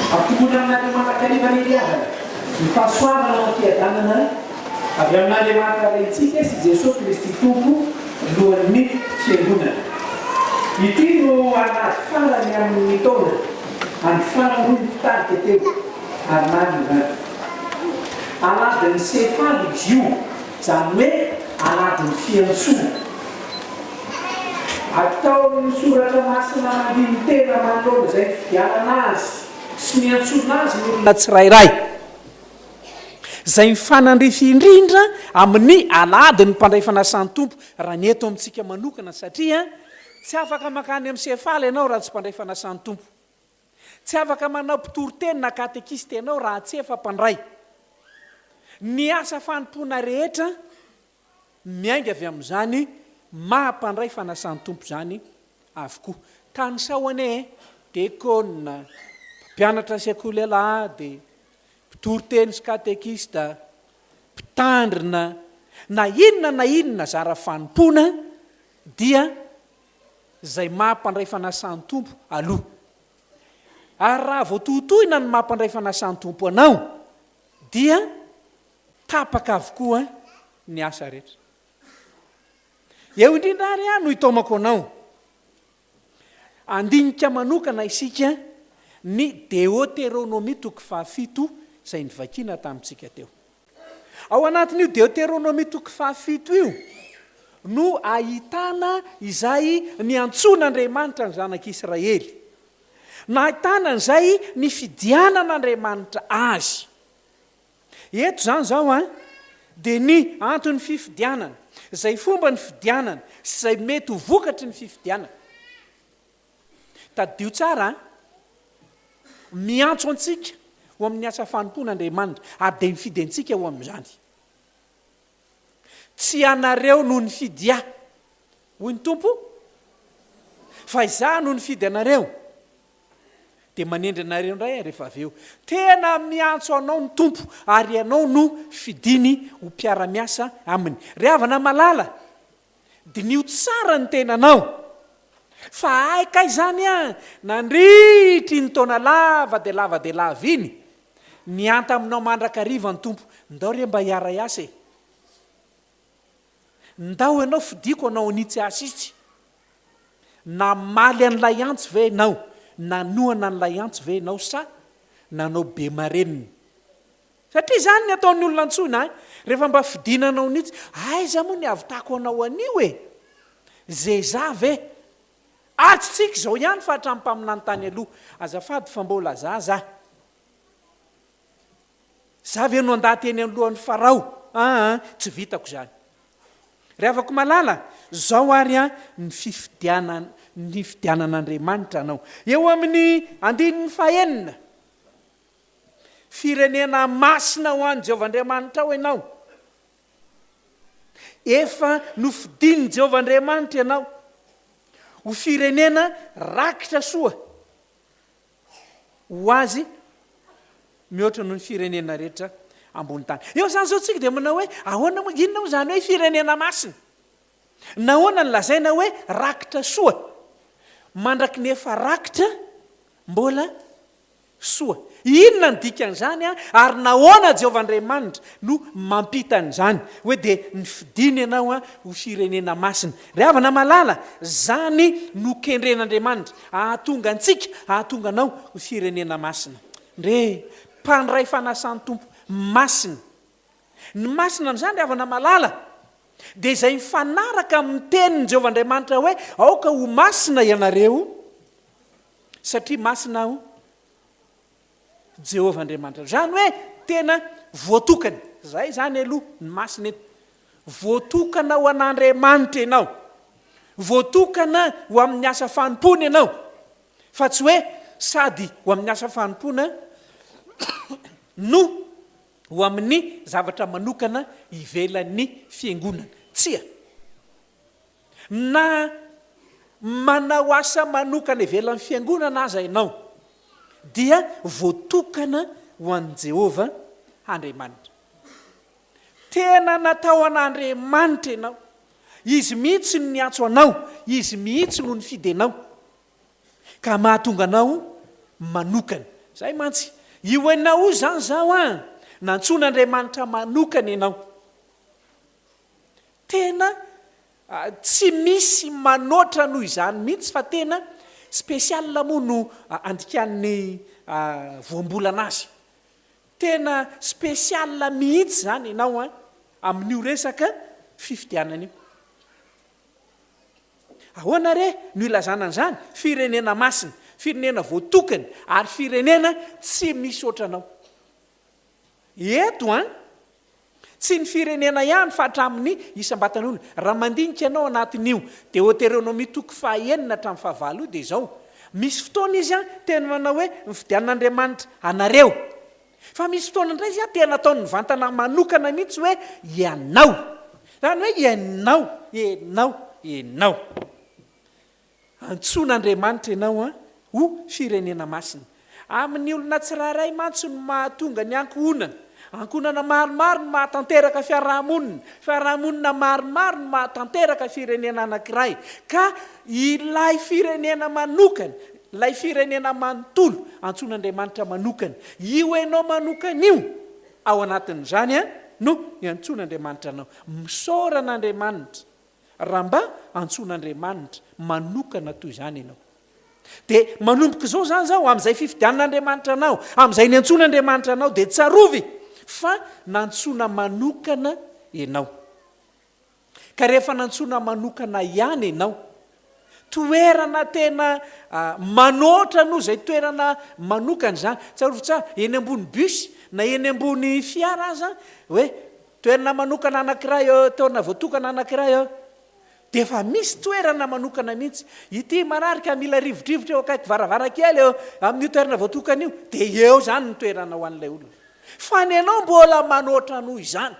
Ampitomboana amin'Andriamanitra karivana iliavana ny fahasoavana ao anty-adanana avy amin'Andriamanitra rentsika sy Jesosy Kristy Tompo lohan'ny fiangonana. Ity no anaty farany amin'ny taona any farany nitarika teo ary nandrivana. Anadin'ny sefaly izy io, izany hoe anadin'ny fiantsona. Atao amin'ny soratra masina mandiny tena manoloana izay fidianana azy sy miantsona azy ny olona tsirairay. Izay mifanandrify indrindra amin'ny anadin'ny mpandray fanasan'ny tompo raha ny eto amintsika manokana satria tsy afaka makany amin'ny sefaly ianao raha tsy mpandray fanasan'ny tompo. Tsy afaka manao mpitoriteny na katekisty ianao raha tsy efa mpandray. Ny asa fanompoana rehetra miainga avy amin'izany mahampandray fanasan'ny tompo zany avokoa. Tanisao ane dekona, mpianatra sekoly alahy, dia mpitoriteny sy katekista, mpitandrina, na inona zara fanompoana dia izay mahampandray fanasan'ny tompo aloha. Ary raha voatohitohina ny mahampandray fanasan'ny tompo anao dia tapaka avokoa ny asa rehetra. Eo indrindra ary no hitomako anao. Andinika manokana isika ny Deutéronomie 7 izay nivakiana tamintsika teo. Ao anatin'io Deutéronomie 7 io no ahitana izay niantson'Andriamanitra ny zanak'Israely. Na ahitana izay ny fidianan'Andriamanitra azy. Eto zany zao dia ny antony fifidianana, izay fomba ny fidianana, izay mety ho vokatry ny fifidianana. Tadio tsara miantso antsika ho amin'ny asa fanompon'Andriamanitra ary dia mifidy antsika ho amin'izany. Tsy anareo no ny fidia hoy ny tompo, fa izaho no ny fidy anareo. Dia manendry anareo indray rehefa avy eo. Tena miantso anao ny tompo ary ianao no fidiny ho mpiara-miasa aminy. Rehavana malala, dinio tsara ny tenanao. Fa aika izany nandritry ny taona lava dia lava iny, nianta aminao mandrakariva ny tompo, ndao re mba hiara iasa e. Ndao ianao fidiko anao anitsy asitsy. Namaly an'ilay antso ve ianao, nanoana an'ilay antso ve ianao sa nanao be mareniny. Satria izany ny ataon'ny olona antsona rehefa mba fidinanao nitsy, aiza moa ny avitako anao anio e. Zeza ve? Atsitsika izao ihany fa hatrampaminany tany aloha. Azafady fa mbola zaza. Zavy no andateny alohan'ny Farao. Tsy vitako izany. Rehavako malala, zao ary ny fidianan'Andriamanitra anao. Eo amin'ny 9, firenena masina ho an'i Jehovahandriamanitra ao ianao. Efa nofidin'i Jehovahandriamanitra ianao ho firenena rakitra soa ho azy mihoatra noho ny firenena rehetra ambony tany. Eo zany zao tsika dia manao hoe ahoana moa, inona moa zany hoe firenena masina? Nahoana ny lazaina hoe rakitra soa? Mandraky ny efa rakitra mbola soa. Inona ny dikan'izany ary nahoana Jehovahandriamanitra no mampitan'izany hoe dia ny fidiny ianao ho firenena masina. Rehavana malala, zany no kendren'Andriamanitra ahatonga antsika, ahatonga anao ho firenena masina. Ndre mpandray fanasan'ny tompo masina. Ny masina n'izany rehavana malala dia izay mifanaraka amin'ny tenin'ny Jehovahandriamanitra hoe aoka ho masina ianareo satria masina ho Jehovahandriamanitra. Zany hoe tena voatokana. Zay zany aloha ny masina eto. Voatokana ho an'Andriamanitra ianao. Voatokana ho amin'ny asa fanompoana ianao. Fa tsy hoe sady ho amin'ny asa fanompoana no ho amin'ny zavatra manokana ivelan'ny fiangonana. Tsia. Na manao asa manokana ivelan'ny fiangonana aza ianao, dia voatokana ho an'i Jehovahandriamanitra. Tena natao an'Andriamanitra ianao. Izy mihitsy no niantso anao, izy mihitsy no nifidy anao, ka mahatonga anao manokana zay mantsy io anao zany zao a nantsoan'Andriamanitra manokana ianao tena tsy misy manoatra noho izany mihitsy fa tena spesiala moa no andikan'ny voambolana azy tena spesiala mihitsy zany ianao a amin'io resaka fifidianana io ahoana re no ilazana an'izany firenena masina firenena voatokana ary firenena tsy misy ohatranao eto a tsy ny firenena ihany fa hatramin'ny isam-batan'olona raha mandinika ianao anatin'io Deutéronomie toko 9 hatramin'ny 9 io dia zao misy fotoana izy a tena manao hoe mifidianan'Andriamanitra anareo fa misy fotoana indray izy a tena ataony mivantana manokana mihitsy hoe ianao zany hoe ianao antsoan'Andriamanitra ianao a ho firenena masina amin'ny olona tsirairay mantsy no mahatonga ny ankohonana maromaro no mahatanteraka fiarahamonina maromaro no mahatanteraka firenena anankiray ka ilay firenena manokana ilay firenena manontolo antsoan'Andriamanitra manokana io ianao manokana io ao anatin'izany a no iantsoan'Andriamanitra anao misoran'Andriamanitra raha mba antsoan'Andriamanitra manokana toy izany ianao dia manomboka izao zany zao amin'izay fifidianan'Andriamanitra anao amin'izay niantsoan'Andriamanitra anao dia tsarovy fa nantsoana manokana ianao ka rehefa nantsoana manokana ihany ianao toerana tena manoatra no izay toerana manokana zany tsarovy tsara eny ambony bus na eny ambony fiara aza hoe toerana manokana anankiray toerana voatokana anankiray dia efa misy toerana manokana mihitsy ity mararika mila rivodrivotra eo akaiky varavarakely eo amin'io toerana voatokana io dia eo zany ny toerana ho an'ilay olona fa ny ianao mbola manoatra noho izany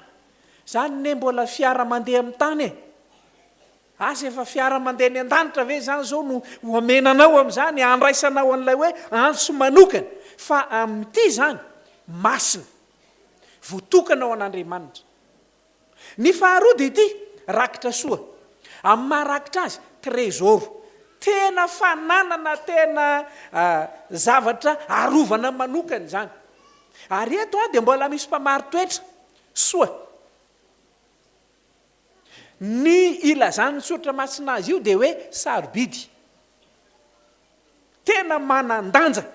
zany ne mbola fiara mandeha amin'ny tany asa efa fiara mandeha ny an-danitra ve zany zao no hoamenanao amin'izany andraisanao an'ilay hoe antso manokana fa amin'ity zany masina voatokana ao an'Andriamanitra ny faharody ity rakitra soa amin'ny maharakitra azy trésor tena fananana tena zavatra arovana manokana zany ary eto dia mbola misy mpamary toetra soa ny ilazany tsotra masina azy io dia hoe sarobidy tena manandanja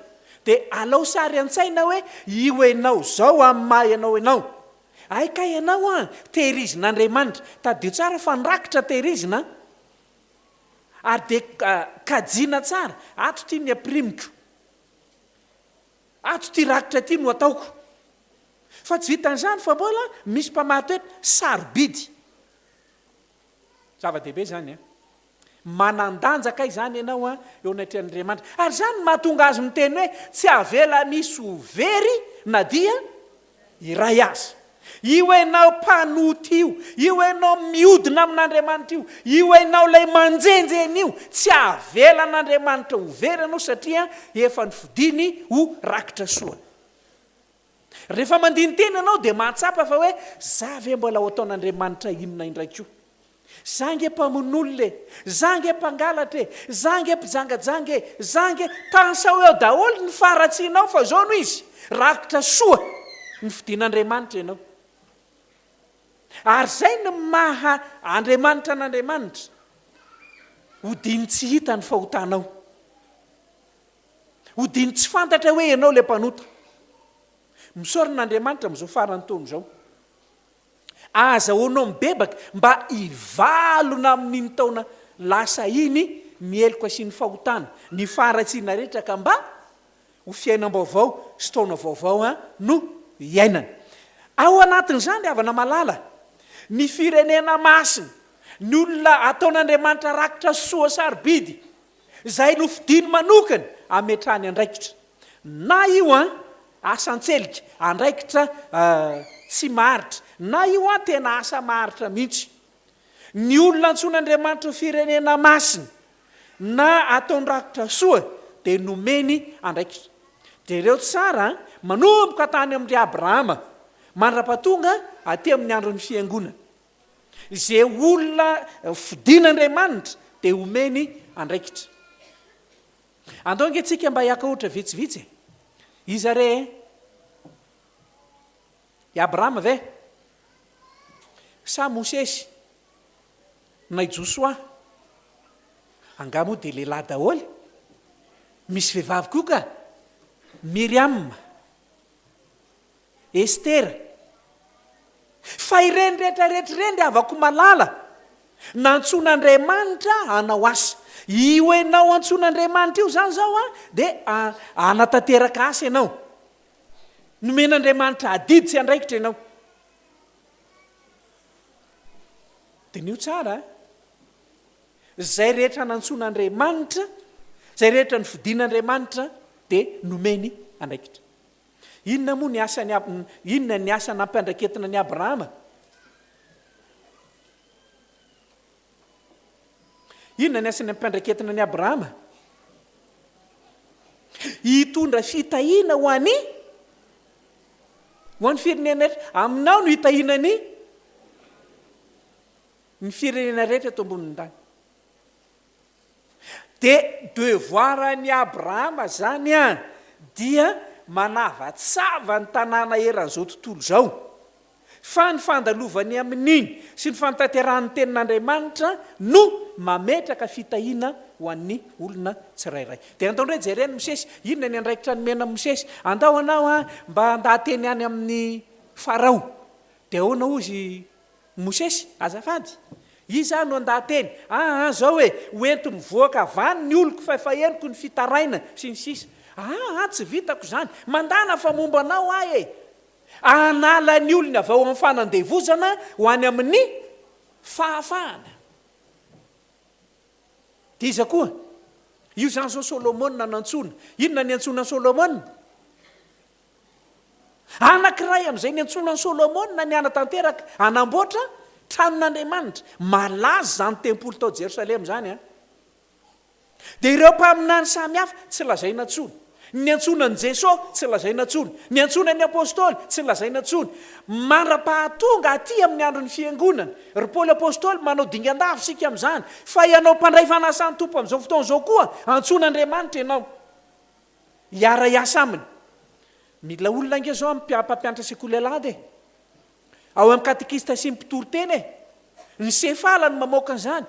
dia alao sary an-tsaina hoe io ianao zao amin'ny maha ianao aika ianao a tehirizin'Andriamanitra tadio tsara fa nirakitra tehirizina ary dia kajiana tsara ato tia ny aprimiko ato tia rakitra tia no ataoko fa tsy vitan'izany fa mbola misy mpamary toetra sarobidy zava-dehibe zany manandanjaka izany ianao a eo anatrehan'Andriamanitra ary zany mahatonga azy miteny hoe tsy avela misy overy na dia iray azy io ianao mpanoty io ianao miodina amin'Andriamanitra io ianao ilay manjenjeny io tsy avelan'Andriamanitra overy ianao satria efa nifidiny ho rakitra soa rehefa mandiny teny ianao dia mahatsapa fa hoe za ve mbola ho ataon'Andriamanitra inona indraikio za nge mpamon'olona za nge mpangalatra za nge mpijangajange za nge tansao eo daholo ny faratsianao fa zao no izy rakitra soa ny fidin'Andriamanitra ianao ary zay ny maha Andriamanitra n'Andriamanitra hodiny tsy hita ny fahotanao hodiny tsy fantatra hoe ianao le mpanota misoran'Andriamanitra amin'izao farany taona zao azahoanao mibebaka mba hivalona amin'iny taona lasa iny mieliko sy ny fahotana ny faharatsiana rehetra ka mba ho fiainam-baovao sy taona vaovao no iainana ao anatin'izany avana malala ny firenena masina ny olona ataon'Andriamanitra rakitra soa sarobidy zay no fidiny manokana ametrahany andraikitra na io asan-tselika andraikitra tsy maharitra na io tena asa maharitra mihitsy ny olona antsoan'Andriamanitra firenena masina na ataon-drakitra soa dia nomeny andraikitra dia ireo tsara manomboka tany amin'ry Abrahama mandra-pahatonga aty amin'ny andron'ny fiangonana izay olona fidin'Andriamanitra dia omeny andraikitra andao ange tsika mba hiaka ohatra vitsivitsy iza re i Abrahama ve sa Mosesy na Josoa anga moa de lehilahy daholo misy vehivavy koa ka Miriam, Estera, fa ireny rehetrarehetra ireny de avako malala nantsoan'Andriamanitra hanao asa. Io enao antsoan'Andriamanitra io zany zao de anatanteraka asa ianao. Nomen'Andriamanitra adidy tsy andraikitra ianao. De nio tsara zay rehetra nantsoan'Andriamanitra, zay rehetra nifidin'Andriamanitra de nomeny andraikitra. Inona moa inona ny asa nampiandraketana ny Abrahama? Inona ny asa nampiandraketana ny Abrahama? Hitondra fitahiana ho any firenena rehetra. Aminao no hitahiana ny firenena rehetra eto ambonin'ny tany. De devoir ny Abrahama zany dia manavatsava ny tanàna eran'izao tontolo zao. Fa ny fandalovany amin'iny sy ny fantanterahany tenin'Andriamanitra no mametraka fitahiana ho an'ny olona tsirairay. De andao ndray jereny Mosesy, inona ny andraikitra nomena Mosesy? Andao anao mba andahateny any amin'ny Farao. De ahoana ozy Mosesy? Azafady. Iza no andahateny? Zao hoento mivoaka avany ny oloko fa eniko ny fitaraina sy ny sisa. Tsy vitako zany. Mandana fa momba anao anala ny olona avy ao amin'ny fanandevozana ho any amin'ny fahafahana. De iza koa? Io zany zao Solomona nantsona. Inona ny antsona Solomona? Anankiray amin'izay ny antsona Solomona ny anatanteraka anamboatra tranon'Andriamanitra. Malaza zany tempolo tao Jerosalema zany. De ireo mpaminany samy hafa tsy lazaina tsony. Ny antsonan'i Jesosy tsy lazaina tsony. Ny antsonan'ny apôstôly tsy lazaina tsony. Mandra-pahatonga aty amin'ny andron'ny fiangonana. Ry Paoly apôstôly manao dingan-dafy sika amin'izany. Fa ianao mpandray fanasan'ny tompo amin'izao fotoan'izao koa, antson'Andriamanitra ianao. Hiara hiasa aminy. Mila olona inge zao mpampianatra sekoly ao amin'ny katekista sy mpitoro teny ny sefala no mamoaka an'izany.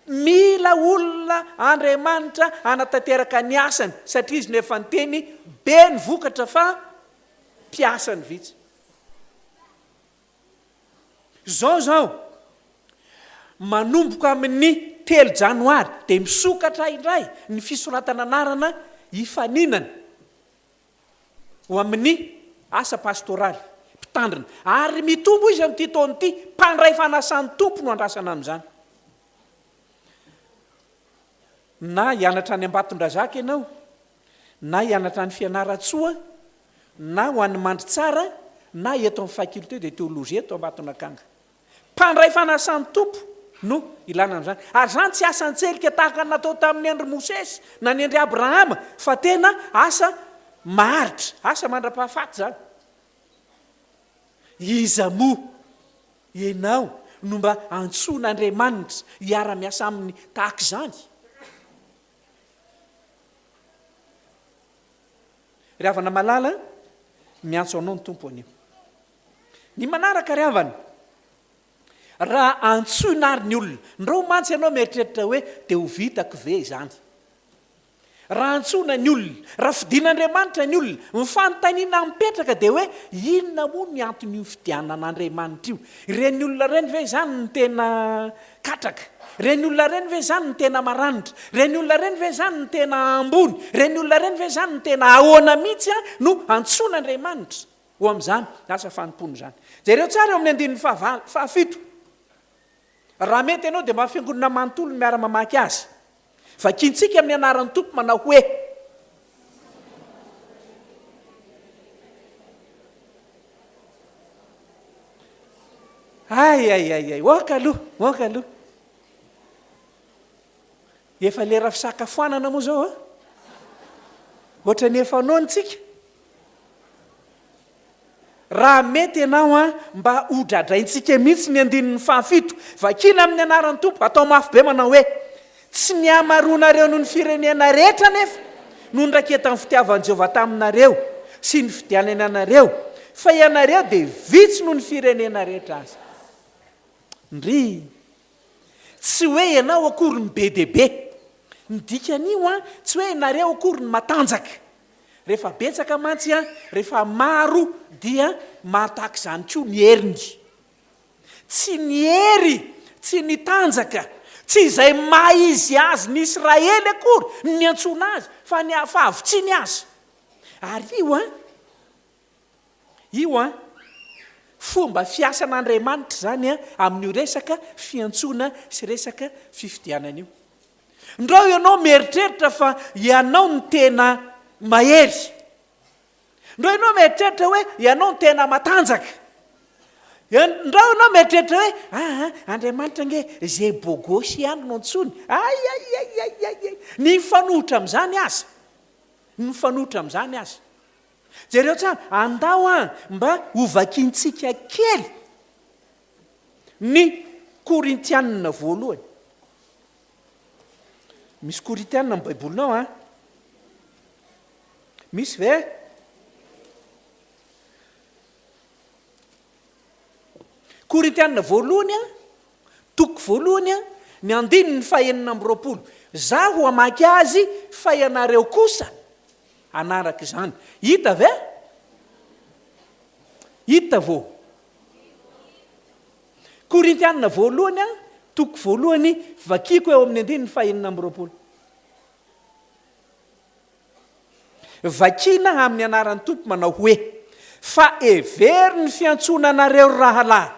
Mila olona Andriamanitra anatanteraka ny asany satria izy nefa ny teny be ny vokatra fa mpiasany vitsy. Zao manomboka amin'ny 3 Janoary de misokatra indray ny fisoratana anarana hifaninana ho amin'ny asa pastoraly mpitandrina. Ary mitombo izy amin'ity taona ity, mpandray fanasan'ny tompo no andrasana amin'izany. Na hianatra any Ambatondrazaka ianao, na hianatra ny Fianaratsoa, na ho an'ny Mandritsara, na eto amin'ny faculté de théologie eto Ambatondrakanga. Mpandray fanasan'ny tompo no ilana amin'izany. Ary zany tsy asa an-tselika tahaka ny natao tamin'ny andry Mosesy na ny andry Abrahama, fa tena asa maharitra, asa mandra-pahafaty zany. Iza moa ianao no mba antson'Andriamanitra hiara-miasa aminy tahaka izany? Ry havana malala, miantso anao ny tompo anio. Ny manaraka ry havana, raha antsoina ary ny olona, ndreo mantsy ianao mieritreritra hoe de ho vitako ve izany. Raha antsona ny olona, raha fidin'Andriamanitra ny olona, mifanontaniana mipetraka de hoe inona moa ny antony io fidianan'Andriamanitra io? Reny olona reny ve zany ny tena katraka? Reny olona reny ve zany ny tena maranitra? Reny olona reny ve zany ny tena ambony? Reny olona reny ve zany ny tena ahoana mihitsy no antson'Andriamanitra ho amin'izany asa fanompony zany. Jereo tsara eo amin'ny 17. Raha mety ianao dia mba fiangonana manontolo miara mamaky azy. Vakintsika amin'ny anaran'ny tompo manao hoe ay oaka aloha efa lera fisakafoanana moa zao ohatra ny efa noantsika. Raha mety ianao mba hodradraintsika mihitsy ny 17 vakina amin'ny anaran'ny tompo atao mafy be manao hoe tsy niamarona reo noho ny firenena rehetra nefa no nraketany fitiavan'i Jehovah taminareo sy ny fidianany anareo fa ianareo dia vitsy noho ny firenena rehetra azy. Ndry tsy hoe ianao akory ny be deaibe, ny dikan'io a tsy hoe ianareo akory ny matanjaka. Rehefa betsaka mantsy a, rehefa maro dia mahatahaky izany koa ny heriny. Tsy ny hery, tsy ny tanjaka, tsy izay maizy azy ny Israely akory ny antsona azy, fa avy ny azy. Ary io a fomba fiasan'Andriamanitra zany a amin'io resaka fiantsona sy resaka fifidianana io. Ndreo ianao mieritreritra fa ianao ny tena mahery. Ndreo ianao mieritreritra hoe ianao ny tena matanjaka. Ndreo ianao mieritreritra hoe Andriamanitra nge zay bogosy ihany no antsony. Ny mifanohitra amin'izany azy. Ny mifanohitra amin'izany azy. Jereo tsara andao mba hovakintsika kely ny Korintianina voalohany. Misy Korintianina amin'ny Baibolinao misy ve? Korintianina voalohany toko voalohany ny 9:20. Zaho hamaky azy fa ianareo kosa anaraka izany. Hita ve? Hita vo. Korintianina voalohany toko voalohany vakiko eo amin'ny 9:20. Vakina amin'ny anaran'ny Tompo manao hoe fa every ny fiantsonanareo rahalahy,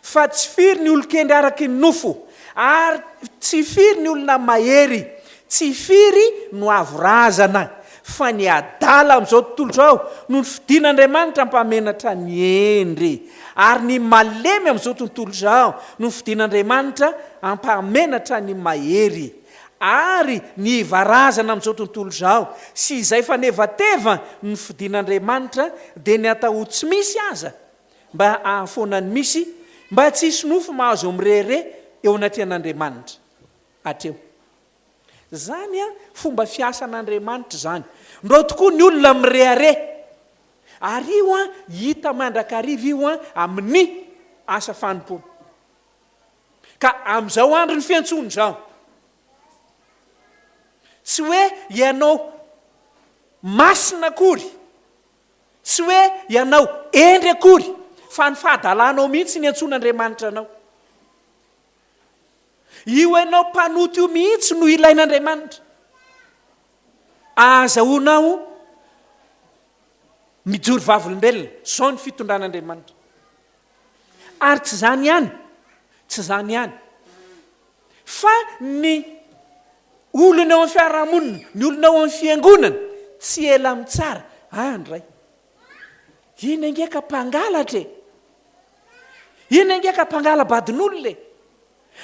fa tsy firy ny olon-kendry araky ny nofo, ary tsy firy ny olona mahery, tsy firy no avorazana, fa ny adala amin'izao tontolo izao no ny fidin'Andriamanitra mpamenatra ny endry, ary ny malemy amin'izao tontolo izao no ny fidin'Andriamanitra ampamenatra ny mahery, ary ny varazana amin'izao tontolo izao sy izay fanevateva ny fidin'Andriamanitra dia ny atao tsy misy aza mba ahafoanany misy, mba tsy hisy nofo mahazo mirere eo anatrehan'Andriamanitra hatreo. Zany fomba fiasan'Andriamanitra zany. Ndreo tokoa ny olona mirehare, ary io hita mandrakariva io amin'ny asa fanompona. Ka amin'izao andro ny fiantsony zao, tsy hoe ianao masina akory, tsy hoe ianao endry akory, fa ny fahadalanao mihitsy ny antson'Andriamanitra anao. Io ianao mpanoto io mihitsy no ilain'Andriamanitra. Azahoanao mijory vavolombelona, zao ny fitondran'Andriamanitra. Ary tsy zany ihany, tsy zany ihany, fa ny olona eo amin'ny fiarahamonina, ny olona eo amin'ny fiangonana tsy ela amin'ny tsara. Andray, ina ngeka mpangalatra e, ina ngeka mpangala badin'olona e,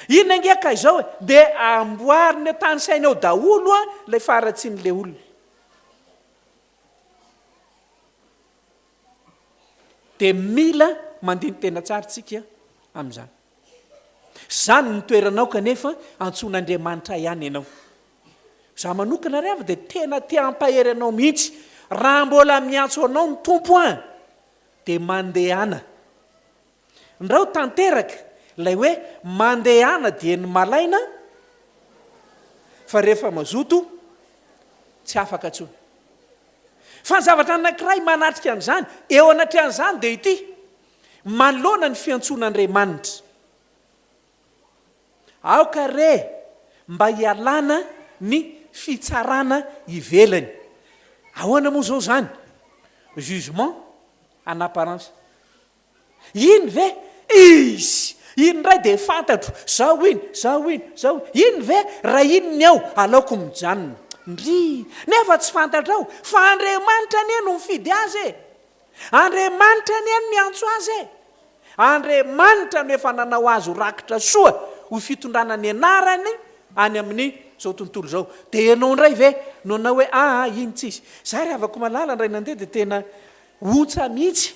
ina ngeka izao dia amboariny tany saina eo daholo ilay faratsian'ilay olona. Dia mila mandiny tena tsara tsika amin'izany. Zany ny toeranao kanefa antson'Andriamanitra ihany ianao. Za manokana rehefa dia tena te hampahery anao mihitsy. Raha mbola miantso anao ny tompo dia mandehana. Ndreo tanteraka ilay hoe mandehana dia ny malaina, fa rehefa mazoto tsy afaka tsony. Fa ny zavatra anankiray manatrika an'izany, eo anatrehan'izany dia ity: manoloana ny fiantson'Andriamanitra. Aoka re mba hialana ny fitsarana ivelany. Ahoana moa zao zany? Jugement en apparence. Iny ve? Izy iny ray dia fantatro, zao iny, zao iny, zao iny ve? Raha iny ny ao, aleoko mijanona. Ndry, nefa tsy fantatrao, fa Andriamanitra ny no mifidy azy e. Andriamanitra ny miantso azy e. Andriamanitra no efa nanao azy ho rakitra soa ho fitondrana ny anarany any amin'ny zao tontolo zao. Dia ianao ndray ve no na hoe iny tsisy. Za ry avako malala ndray nandeha dia tena ontsa mihitsy.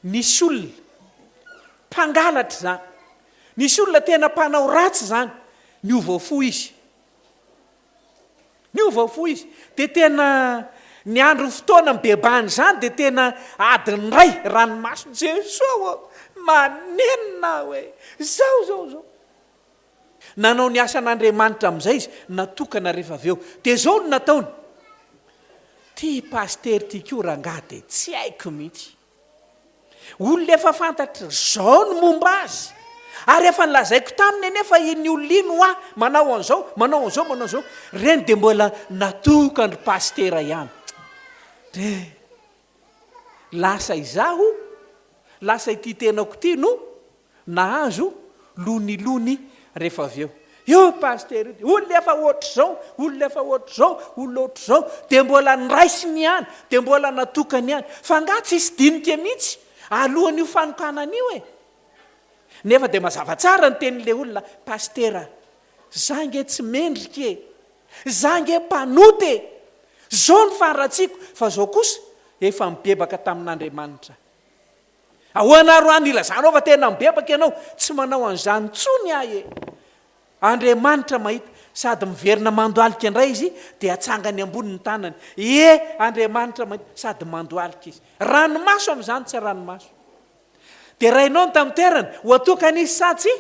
Nisy olona mpangalatra zany, nisy olona tena mpanao ratsy zany, niova fo izy. Niova fo izy dia tena ny andro fotoana mibebany zany dia tena adiny ray ranomaso jesosy manenina hoe zao nanao ny asan'Andriamanitra amin'izay izy natokana rehefa avy eo dia zao no nataony ty paster ty ko rangahy dia tsy haiko mihitsy olona efa fantatra zao no momba azy ary efa nilazaiko taminy nefa iny olino manao an'izao reny dia mbola natokandry pastera ihany de lasa izaho lasa ity tenako ty no nahazo lonilony rehefa avy eo paster olona efa ohatr'izao dia mbola niraisiny ihany dia mbola natokany ihany fa nga tsisy dinika mihitsy alohan'io fanokanan'io nefa dia mazava tsara ny tenin'ilay olona pastera zange tsy mendrika zange mpanoty zao ny faratsiako fa zao kosa efa mibebaka tamin'Andriamanitra ahoana roany ilazanao fa tena mibebaka ianao tsy manao an'izany tsony Andriamanitra mahita sady miverina mandoalika indray izy dia atsangany ambony tanany Andriamanitra mahita sady mandoalika izy ranomaso amin'izany tsy ranomaso dia rainao ny tamin'ny toerana ho atokana izy satsy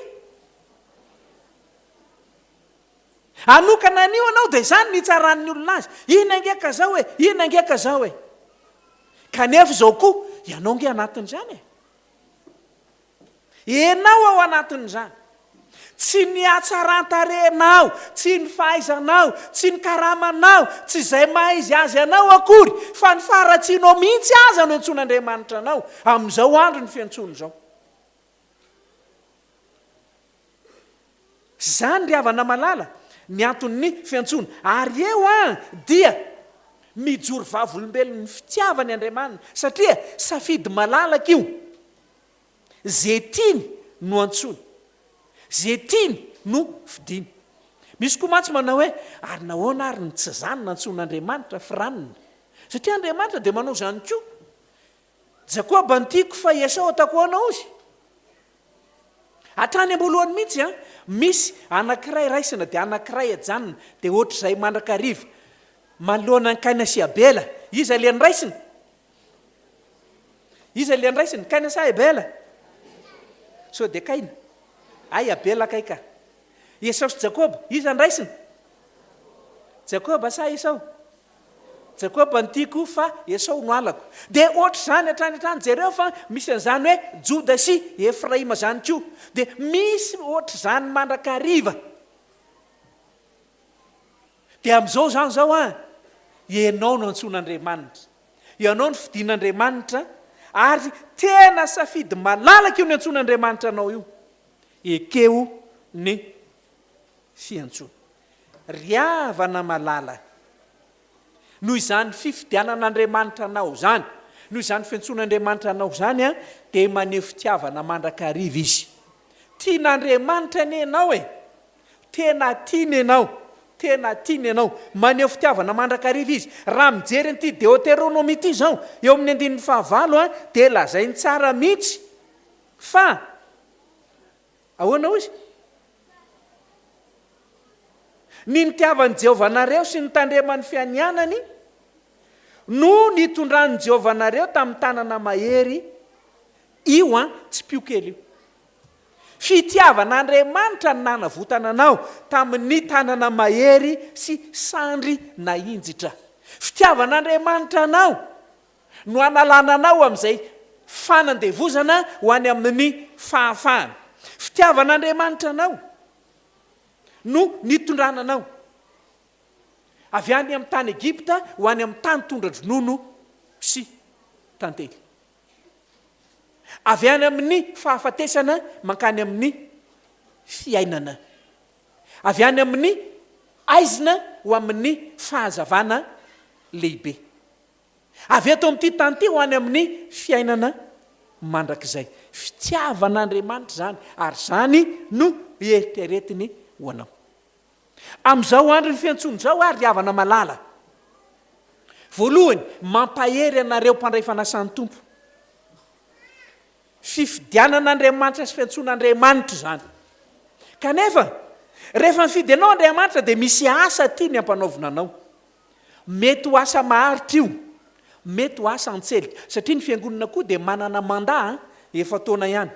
anokana an'io anao dia izany nitsaran'ny olona azy ina angeka zao e kanefa zao koa ianao nge anatin'izany enao ao anatin'izany tsy ny atsaran-tarenao tsy ny fahaizanao tsy ny karamanao tsy izay mahaizy azy anao akory fa ny faratsianao mihitsy aza no antson'Andriamanitra anao amin'izao andro ny fiantsony zao zany ry havana malala ny anton'ny fiantsony ary eo dia mijoro vavolombelony ny fitiavany Andriamanitra satria safidy malalaka io zay tiany no antsony zay tiany no fidiny misy koa mantsy manao hoe ary nahoana ary ny tsy zany nantson'Andriamanitra firanina satria Andriamanitra dia manao zany koa Jakoba ntiako fa Esau atakoana ozy hatrany ambolohany mihitsy misy anankiray raisina dia anankiray ajanona dia ohatr'izay mandrakariva manoloana ny Kaina sy Abela iza le niraisina Kaina sa Abela so dia Kaina ay Abela kay ka Esau sy Jakoba iza niraisina Jakoba sa Esau Jakoba ntiako fa Esau no alako dia ohatr'izany hatrany jareo fa misy an'izany hoe Joda sy Efraima zany koa dia misy ohatr'izany mandrakariva dia amin'izao zany zao ianao no antson'Andriamanitra ianao no fidin'Andriamanitra ary tena safidy malalaka io ny antson'Andriamanitra anao io ekeo ny fiantsony ry havana malala noho izany fifidianan'Andriamanitra anao zany noho izany fiantson'Andriamanitra anao zany dia maneho fitiavana mandrakariva izy tian'Andriamanitra ny ianao tena tiany ianao maneho fitiavana mandrakariva izy raha mijery n'ity Deutéronome ity zao eo amin'ny 15 dia lazainy tsara mihitsy fa ahoana izy ny nitiavan'i Jehovah nareo sy ny tandreman'ny fianianany no nitondrany Jehovah nareo tamin'ny tanana mahery io tsy piokely io fitiavan'Andriamanitra ny nanavotana anao tamin'ny tanana mahery sy sandry nahinjitra fitiavan'Andriamanitra anao no analana anao amin'izay fanandevozana ho any amin'ny fahafahana fitiavan'Andriamanitra anao no nitondrana anao avy any amin'ny tany Egipta ho any amin'ny tany tondra-dronono sy tantely avy any amin'ny fahafatesana mankany amin'ny fiainana avy any amin'ny aizina ho amin'ny fahazavana lehibe avy eto amin'ity tany ity ho any amin'ny fiainana mandrakizay fitiavan'Andriamanitra zany ary zany no eritreretiny ho anao amin'izao andro ny fiantsony zao ary havana malala voalohany mampahery anareo mpandray fanasan'ny tompo fifidianan'Andriamanitra sy fiantson'Andriamanitra zany kanefa rehefa mifidy anao Andriamanitra dia misy asa tiany ampanaovina anao mety ho asa maharitra io, mety ho asa antselika satria ny fiangonana koa dia manana manda efa taona ihany,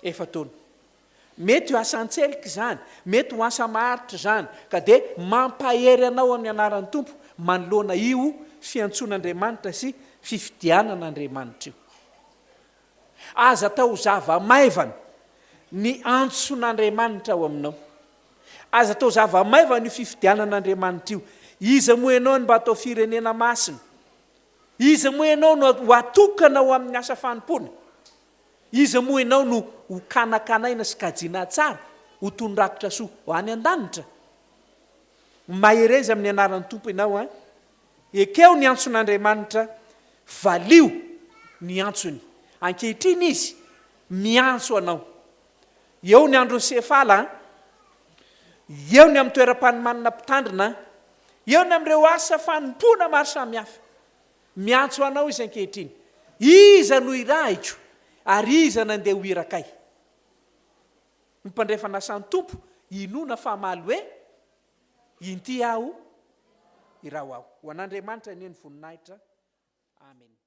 efa taona. Mety ho asa antselika zany, mety ho asa maharitra zany, ka dia mampahery anao amin'ny anaran'ny Tompo manoloana io fiantsoan'Andriamanitra sy fifidianan'Andriamanitra io. Aza tao zava-maivana ny antson'Andriamanitra ao aminao. Aza tao zava-maivana io fifidianan'Andriamanitra io. Iza moa ianao no mba atao firenena masina? Iza moa ianao no ho atokana ho amin'ny asa fanompoana? Iza moa ianao no ho kanakanaina sy kajiana tsara, ho tondrakitra soa ho any an-danitra? Mahereza amin'ny anaran'ny Tompo ianao ekeo ny antson'Andriamanitra, valio ny antsony. Ankehitriny izy miantso anao. Eo ny andron'ny sefala, eo ny amin'ny toeram-panomanana mpitandrina, eo ny amin'ireo asa fanompoana maro samihafa. Miantso anao izy ankehitriny. Iza no irahiko ary iza nandeha ho irakay? Ny mpandrefana asan'ny Tompo inona famaly hoe inty aho iraho aho. Ho an'Andriamanitra ny voninahitra. Amen.